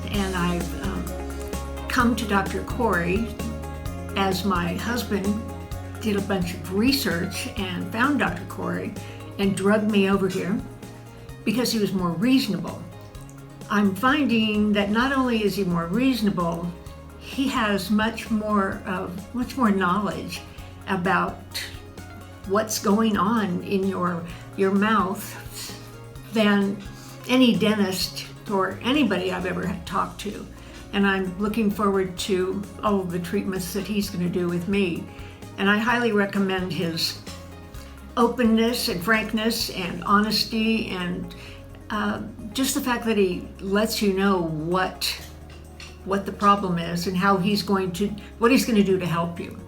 and I've come to Dr. Cory as my husband did a bunch of research and found Dr. Cory and drugged me over here because he was more reasonable. I'm finding that not only is he more reasonable, he has much more knowledge about what's going on in your mouth than any dentist or anybody I've ever talked to. And I'm looking forward to all of the treatments that he's going to do with me. And I highly recommend his openness and frankness and honesty, and just the fact that he lets you know what the problem is and what he's going to do to help you.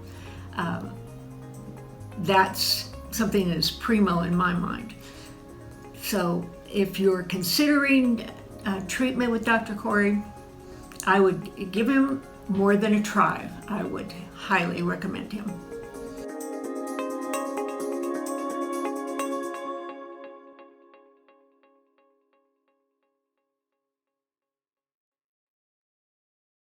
That's something that's primo in my mind. So if you're considering treatment with Dr. Cory, I would give him more than a try. I would highly recommend him.